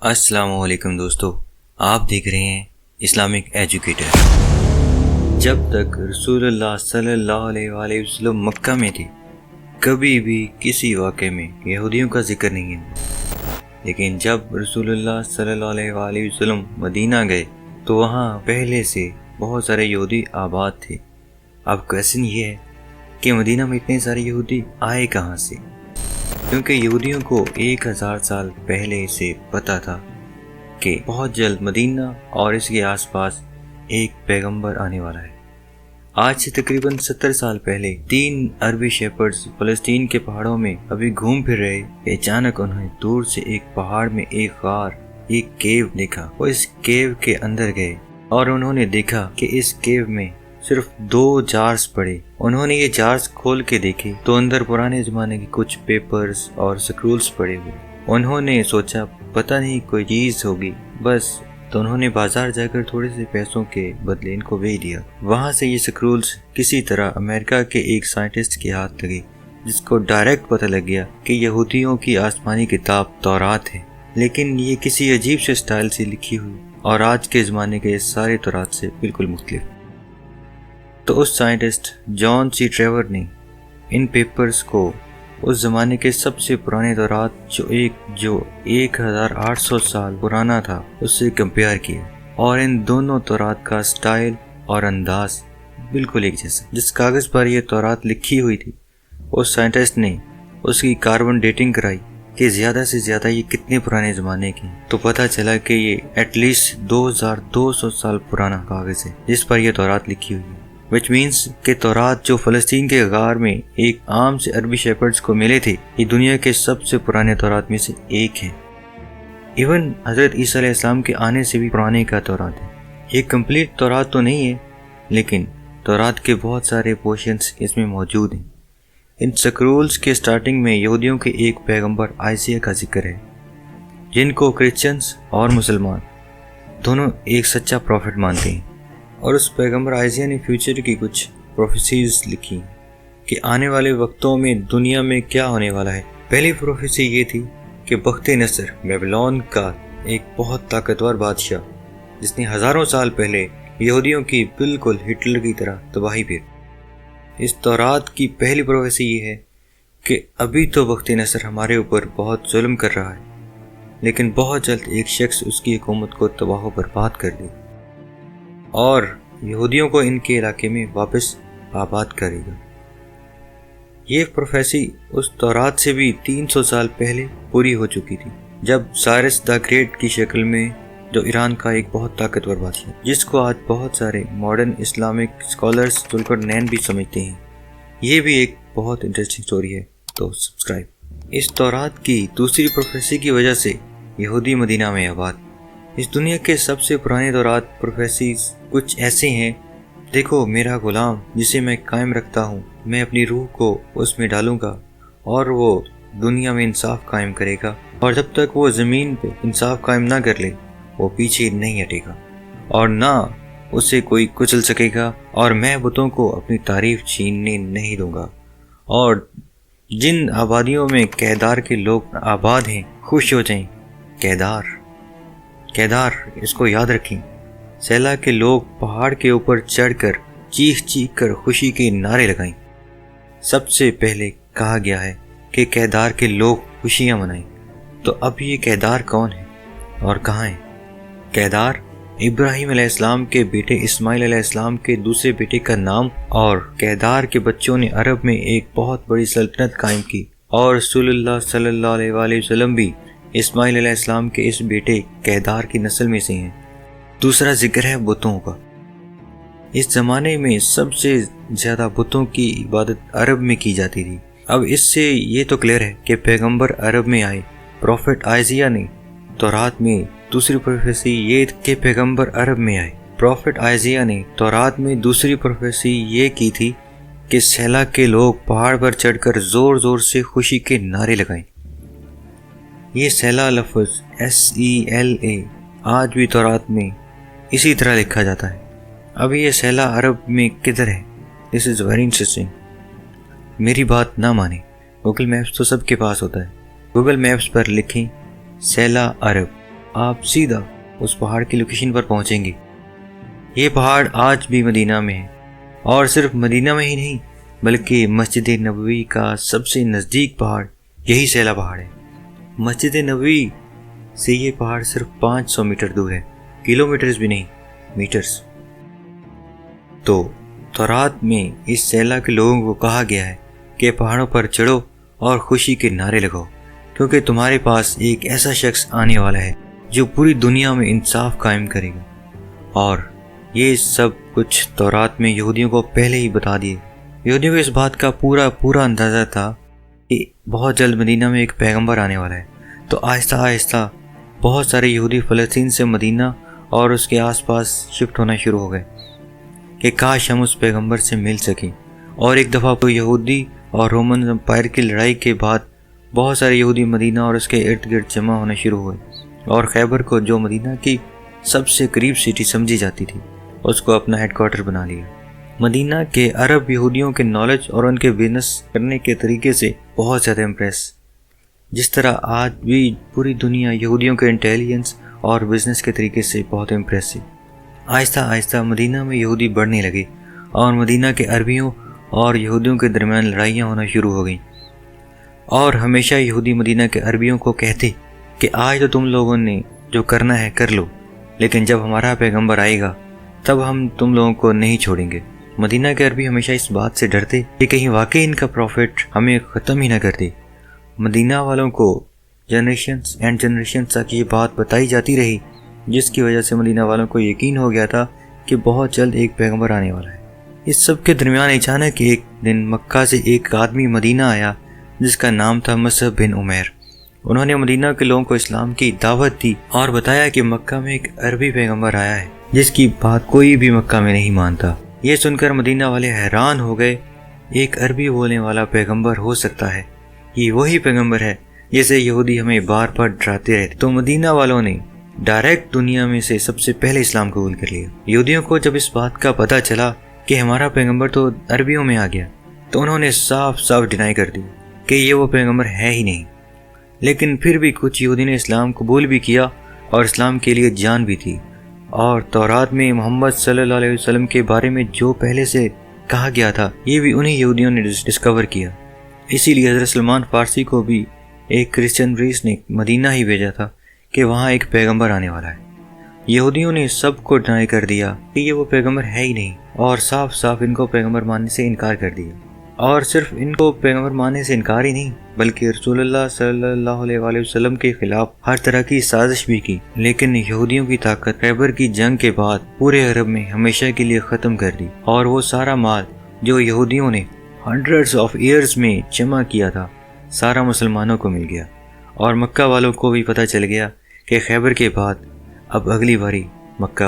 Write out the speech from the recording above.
السلام علیکم دوستو، آپ دیکھ رہے ہیں اسلامک ایجوکیٹر۔ جب تک رسول اللہ صلی اللہ علیہ وآلہ وسلم مکہ میں تھے کبھی بھی کسی واقعے میں یہودیوں کا ذکر نہیں ہے، لیکن جب رسول اللہ صلی اللہ علیہ وآلہ وسلم مدینہ گئے تو وہاں پہلے سے بہت سارے یہودی آباد تھے۔ اب کویسچن یہ ہے کہ مدینہ میں اتنے سارے یہودی آئے کہاں سے؟ کیونکہ یہودیوں کو 1000 سال پہلے سے پتہ تھا کہ بہت جلد مدینہ اور اس کے آس پاس ایک پیغمبر آنے والا ہے۔ آج سے تقریباً 70 سال پہلے 3 عربی شیپرز فلسطین کے پہاڑوں میں ابھی گھوم پھر رہے کہ اچانک انہیں دور سے ایک پہاڑ میں ایک غار، ایک کیو دیکھا۔ وہ اس کیو کے اندر گئے اور انہوں نے دیکھا کہ اس کیو میں صرف 2 جارز پڑے۔ انہوں نے یہ جارز کھول کے دیکھے تو اندر پرانے زمانے کے کچھ پیپرز اور سکرولز پڑے ہوئے۔ انہوں نے سوچا پتہ نہیں کوئی چیز ہوگی بس، تو انہوں نے بازار جا کر تھوڑے سے پیسوں کے بدلے ان کو بھیج دیا۔ وہاں سے یہ سکرولز کسی طرح امریکہ کے ایک سائنٹسٹ کے ہاتھ لگے، جس کو ڈائریکٹ پتہ لگ گیا کہ یہودیوں کی آسمانی کتاب تورات ہے، لیکن یہ کسی عجیب سے سٹائل سے لکھی ہوئی اور آج کے زمانے کے سارے تورات سے بالکل مختلف۔ تو اس سائنٹسٹ جان سی ٹریور نے ان پیپرز کو اس زمانے کے سب سے پرانے تورات جو 1800 سال پرانا تھا اس سے کمپیئر کیا، اور ان دونوں تورات کا سٹائل اور انداز بالکل ایک جیسا۔ جس کاغذ پر یہ تورات لکھی ہوئی تھی اس سائنٹسٹ نے اس کی کاربن ڈیٹنگ کرائی کہ زیادہ سے زیادہ یہ کتنے پرانے زمانے کی، تو پتہ چلا کہ یہ ایٹ لیسٹ 2200 سال پرانا کاغذ ہے جس پر یہ تورات لکھی ہوئی ہے، which means کہ تورات جو فلسطین کے غار میں ایک عام سے عربی شیپرز کو ملے تھے، یہ دنیا کے سب سے پرانے تورات میں سے ایک ہے۔ ایون حضرت عیسیٰ علیہ السلام کے آنے سے بھی پرانے کا تورات ہے۔ یہ کمپلیٹ تورات تو نہیں ہے، لیکن تورات کے بہت سارے پورشنز اس میں موجود ہیں۔ ان سکرولز کے سٹارٹنگ میں یہودیوں کے ایک پیغمبر آئزیہ کا ذکر ہے، جن کو کرسچنز اور مسلمان دونوں ایک سچا پروفٹ مانتے ہیں، اور اس پیغمبر آئزیہ نے فیوچر کی کچھ پروفیسیز لکھی کہ آنے والے وقتوں میں دنیا میں کیا ہونے والا ہے۔ پہلی پروفیسی یہ تھی کہ بخت نصر بیبلون کا ایک بہت طاقتور بادشاہ، جس نے ہزاروں سال پہلے یہودیوں کی بالکل ہٹلر کی طرح تباہی پھیر۔ اس تورات کی پہلی پروفیسی یہ ہے کہ ابھی تو بخت نصر ہمارے اوپر بہت ظلم کر رہا ہے، لیکن بہت جلد ایک شخص اس کی حکومت کو تباہ و برباد کر دے اور یہودیوں کو ان کے علاقے میں واپس آباد کرے گا۔ یہ پروفیسی اس تورات سے بھی 300 سال پہلے پوری ہو چکی تھی، جب سائرس دا گریٹ کی شکل میں، جو ایران کا ایک بہت طاقتور بادشاہ، جس کو آج بہت سارے ماڈرن اسلامک اسکالرز ذوالقرنین بھی سمجھتے ہیں۔ یہ بھی ایک بہت انٹرسٹنگ سٹوری ہے، تو سبسکرائب۔ اس تورات کی دوسری پروفیسی کی وجہ سے یہودی مدینہ میں آباد۔ اس دنیا کے سب سے پرانے تورات پروفیسیز کچھ ایسے ہیں: دیکھو میرا غلام جسے میں قائم رکھتا ہوں، میں اپنی روح کو اس میں ڈالوں گا اور وہ دنیا میں انصاف قائم کرے گا، اور جب تک وہ زمین پہ انصاف قائم نہ کر لے وہ پیچھے نہیں ہٹے گا اور نہ اسے کوئی کچل سکے گا، اور میں بتوں کو اپنی تعریف چھیننے نہیں دوں گا۔ اور جن آبادیوں میں کیدار کے لوگ آباد ہیں خوش ہو جائیں۔ کیدار اس کو یاد رکھیں۔ سیلا کے لوگ پہاڑ کے اوپر چڑھ کر چیخ کر خوشی کے نعرے لگائیں۔ سب سے پہلے کہا گیا ہے کہ کیدار کے لوگ خوشیاں منائیں۔ تو اب یہ کیدار کون ہے اور کہاں ہے؟ کیدار ابراہیم علیہ السلام کے بیٹے اسماعیل علیہ السلام کے دوسرے بیٹے کا نام، اور کیدار کے بچوں نے عرب میں ایک بہت بڑی سلطنت قائم کی، اور رسول اللہ صلی اللہ علیہ وآلہ وسلم بھی اسماعیل علیہ السلام کے اس بیٹے کیدار کی نسل میں سے ہیں۔ دوسرا ذکر ہے بتوں کا۔ اس زمانے میں سب سے زیادہ بتوں کی عبادت عرب میں کی جاتی تھی۔ اب اس سے یہ تو کلیئر ہے کہ پیغمبر عرب میں آئے۔ پروفٹ آئزیہ نے تورات میں دوسری پروفیسی یہ کہ پیغمبر عرب میں آئے۔ پروفٹ آئزیہ نے تورات میں دوسری پروفیسی یہ کی تھی کہ سیلا کے لوگ پہاڑ پر چڑھ کر زور زور سے خوشی کے نعرے لگائیں۔ یہ سیلا لفظ SELA آج بھی تورات میں اسی طرح لکھا جاتا ہے۔ اب یہ سیلا عرب میں کدھر ہے؟ This is very interesting۔ میری بات نہ مانیں، گوگل میپس تو سب کے پاس ہوتا ہے۔ گوگل میپس پر لکھیں سیلا عرب، آپ سیدھا اس پہاڑ کی لوکیشن پر پہنچیں گے۔ یہ پہاڑ آج بھی مدینہ میں ہے، اور صرف مدینہ میں ہی نہیں بلکہ مسجد نبوی کا سب سے نزدیک پہاڑ یہی سیلا پہاڑ ہے۔ مسجد نبوی سے یہ پہاڑ صرف 500 میٹر دور ہے، کلومیٹرز بھی نہیں، میٹرز۔ تو تورات میں اس سیلا کے لوگوں کو کہا گیا ہے کہ پہاڑوں پر چڑھو اور خوشی کے نعرے لگاؤ، کیونکہ تمہارے پاس ایک ایسا شخص آنے والا ہے جو پوری دنیا میں انصاف قائم کرے گا۔ اور یہ سب کچھ تورات میں یہودیوں کو پہلے ہی بتا دیے۔ یہودیوں کو اس بات کا پورا اندازہ تھا کہ بہت جلد مدینہ میں ایک پیغمبر آنے والا ہے۔ تو آہستہ آہستہ بہت سارے یہودی فلسطین سے مدینہ اور اس کے آس پاس شفٹ ہونا شروع ہو گئے کہ کاش ہم اس پیغمبر سے مل سکیں۔ اور ایک دفعہ تو یہودی اور رومن امپائر کی لڑائی کے بعد بہت سارے یہودی مدینہ اور اس کے ارد گرد جمع ہونا شروع ہوئے، اور خیبر کو جو مدینہ کی سب سے قریب سٹی سمجھی جاتی تھی اس کو اپنا ہیڈ کوارٹر بنا لیا۔ مدینہ کے عرب یہودیوں کے نالج اور ان کے بزنس کرنے کے طریقے سے بہت زیادہ امپریس، جس طرح آج بھی پوری دنیا یہودیوں کے انٹیلیجنس اور بزنس کے طریقے سے بہت امپریس ہے۔ آہستہ آہستہ مدینہ میں یہودی بڑھنے لگے، اور مدینہ کے عربیوں اور یہودیوں کے درمیان لڑائیاں ہونا شروع ہو گئیں، اور ہمیشہ یہودی مدینہ کے عربیوں کو کہتے کہ آج تو تم لوگوں نے جو کرنا ہے کر لو، لیکن جب ہمارا پیغمبر آئے گا تب ہم تم لوگوں کو نہیں چھوڑیں گے۔ مدینہ کے عربی ہمیشہ اس بات سے ڈرتے کہ کہیں واقعی ان کا پروفٹ ہمیں ختم ہی نہ کر دے۔ مدینہ والوں کو جنریشنز اینڈ جنریشنز تک یہ بات بتائی جاتی رہی، جس کی وجہ سے مدینہ والوں کو یقین ہو گیا تھا کہ بہت جلد ایک پیغمبر آنے والا ہے۔ اس سب کے درمیان اچانک ایک دن مکہ سے ایک آدمی مدینہ آیا جس کا نام تھا مصعب بن عمیر۔ انہوں نے مدینہ کے لوگوں کو اسلام کی دعوت دی اور بتایا کہ مکہ میں ایک عربی پیغمبر آیا ہے جس کی بات کوئی بھی مکہ میں نہیں مانتا۔ یہ سن کر مدینہ والے حیران ہو گئے، ایک عربی بولنے والا پیغمبر ہو سکتا ہے، یہ وہی پیغمبر ہے جسے یہودی ہمیں بار بار ڈراتے رہتے۔ تو مدینہ والوں نے ڈائریکٹ دنیا میں سے سب سے پہلے اسلام قبول کر لیا۔ یہودیوں کو جب اس بات کا پتہ چلا کہ ہمارا پیغمبر تو عربیوں میں آ گیا، تو انہوں نے صاف صاف ڈینائی کر دی کہ یہ وہ پیغمبر ہے ہی نہیں۔ لیکن پھر بھی کچھ یہودی نے اسلام قبول بھی کیا اور اسلام کے لیے جان بھی دی، اور تورات میں محمد صلی اللہ علیہ وسلم کے بارے میں جو پہلے سے کہا گیا تھا یہ بھی انہی یہودیوں نے ڈسکور کیا۔ اسی لیے حضرت سلمان فارسی کو بھی ایک کرسچن پریسٹ نے مدینہ ہی بھیجا تھا کہ وہاں ایک پیغمبر آنے والا ہے۔ یہودیوں نے سب کو ڈینائی کر دیا کہ یہ وہ پیغمبر ہے ہی نہیں، اور صاف صاف ان کو پیغمبر ماننے سے انکار کر دیا۔ اور صرف ان کو پیغمبر ماننے سے انکار ہی نہیں بلکہ رسول اللہ صلی اللہ علیہ وآلہ وسلم کے خلاف ہر طرح کی سازش بھی کی۔ لیکن یہودیوں کی طاقت خیبر کی جنگ کے بعد پورے عرب میں ہمیشہ کے لیے ختم کر دی، اور وہ سارا مال جو یہودیوں نے ہنڈریڈز آف ایئرز میں جمع کیا تھا سارا مسلمانوں کو مل گیا، اور مکہ والوں کو بھی پتہ چل گیا کہ خیبر کے بعد اب اگلی باری مکہ